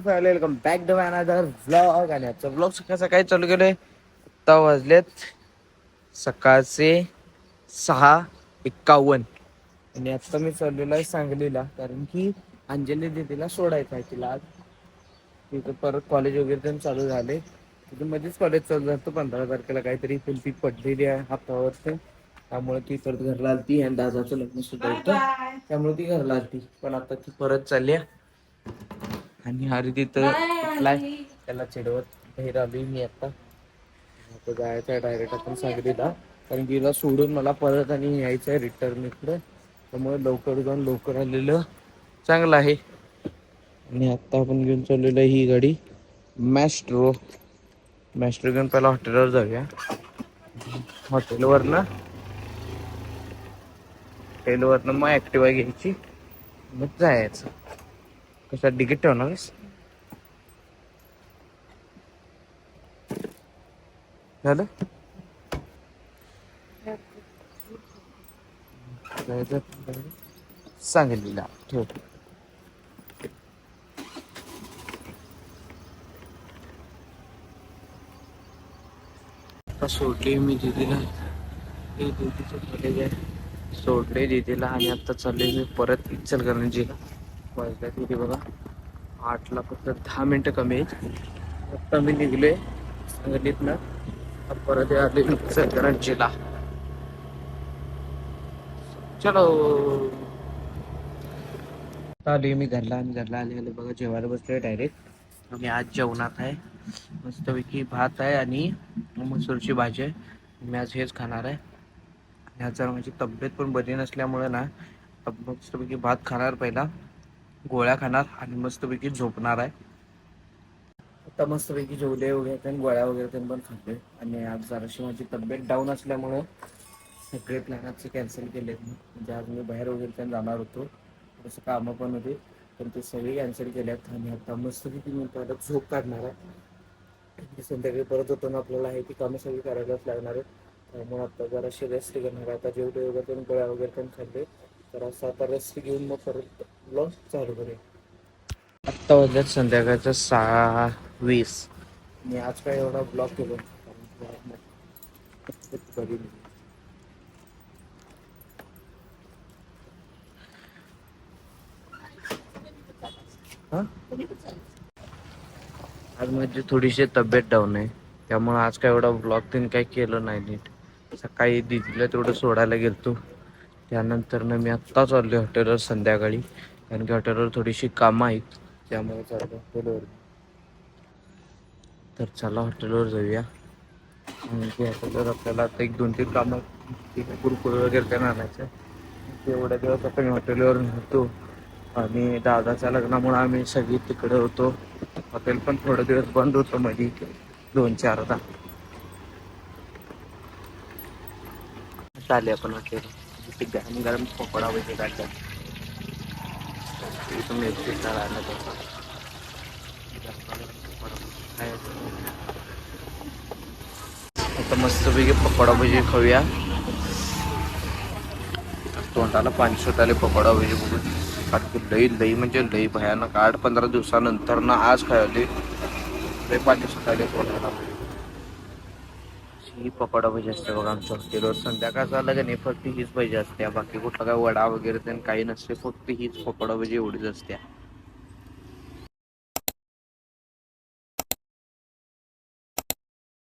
Welcome back to another vlog. आणि आजचा vlog सकाळी चालू केलंय. आता वाजलेत सकाळचे 6:51 आणि आता मी चाललेलो आहे सांगलीला, कारण की अंजली दीदीला सोडायचं आहे तिला. आज तिथं परत कॉलेज वगैरे चालू झाले. तिथं मध्येच कॉलेज चालू झालं 15 तारखेला, काहीतरी ती पडलेली आहे हातावरती, त्यामुळे ती परत घरला आलती. आणि दादाचं लग्न सुद्धा होतं, त्यामुळे ती घरला आलती. पण आता ती परत चालली आणि हरी तिथं त्याला चिडवत बाहेर आली. मी आता जायचं आहे डायरेक्ट आपण सांगलीला, कारण की तिला सोडून मला परत आणि यायचं आहे रिटर्न इकडं. त्यामुळे लवकर जाऊन लवकर आलेलं चांगलं आहे. आणि आता आपण घेऊन चाललेलं आहे ही गाडी मॅस्ट्रो घेऊन पहिला हॉटेलवर जाऊया. हॉटेलवरनं मग ऍक्टिवा घ्यायची, मग जायचं. कशात तिकीट ठेवणारच झालं सांगलीला ठेव. आता सोडले मी दीदीला, हे दीदीचं कॉलेज आहे, सोडले दीदीला. आणि आता चालले मी परत इचलकरंजीला. वाजल्या तिथे बघा 8ला, फक्त 10 मिनिटं कमी आहेत. आता मी निघलोय सांगलीतनं, परत आले इचलकरंजीला. चलो आले मी घरला. आणि घरला आले बघा जेवायला बसलोय डायरेक्ट. आणि आज जेवणात आहे मस्तपैकी भात आहे आणि मसूरची भाजी आहे. मी आज हेच खाणार आहे. आणि आज जरा माझी तब्येत पण बरी नसल्यामुळे ना, मस्तपैकी भात खाणार, पहिला गोळ्या खाणार आणि मस्तपैकी झोपणार आहे. आता मस्तपैकी जेवले वगैरे आणि गोळ्या वगैरे पण खाल्ले. आणि आज जराशी माझी तब्येत डाऊन असल्यामुळे सगळे प्लॅन आजचे कॅन्सल केले. म्हणजे आज मी बाहेर वगैरे जाणार होतो, तसं कामं पण होती, पण ते सगळे कॅन्सल केल्यात. आणि आता मस्तपैकी मी परत झोप काढणार आहे. संध्याकाळी परत होतो ना, आपल्याला आहे ती कामं सगळी करायलाच लागणार आहे. त्यामुळे आता जराशी रेस्ट घेणार आहे. आता जेवढे वगैरे गोळ्या वगैरे पण खाल्ले, तर असं आता रेस्ट घेऊन मग परत ब्लॉग चालू करूया. आत्ता वाजल्यात संध्याकाळचं 6:20. मी आज काय एवढा ब्लॉग केलो बरी. आज माझी थोडीशी तब्येत डाऊन आहे, त्यामुळे आज काय एवढा ब्लॉग तीन काही केलं नाही नीट. सकाळी दीदीला तेवढं सोडायला गेलतो, त्यानंतर मी आत्ता चाललो हॉटेलवर संध्याकाळी, कारण की हॉटेलवर थोडीशी कामं आहेत, त्यामुळे चाललो हॉटेलवर. तर चला हॉटेलवर जाऊया. आणि हॉटेलवर आपल्याला आता 1-2-3 कामं, कुरकुरे वगैरे त्यांना आणायचं. एवढ्या दिवस आपण हॉटेलवर नव्हतो आणि दादाच्या लग्नामुळे आम्ही सगळी तिकडे होतो. हॉटेल पण थोडे दिवस बंद होतं मध्ये 2-4दा. आले आपण हॉटेल गरम गरम पकोडा वगैरे काढतात. आता मस्तपैकी पकोडा भजी खाऊया. तोंडाला पाणी सुटाले पकोडा भजी बघून. लई म्हणजे लई भयानक. 8-15 दिवसानंतर ना आज खायले, लई पाणी सुटाले तोंडाला. ही पकोडा भजी असते बघा आमच्या हॉटेलवर. संध्याकाळचं आलं का नाही फक्त हीच भजी असते, बाकी कुठला काय वडा वगैरे काही नसते, फक्त हीच पकोडा भजी एवढीच असते.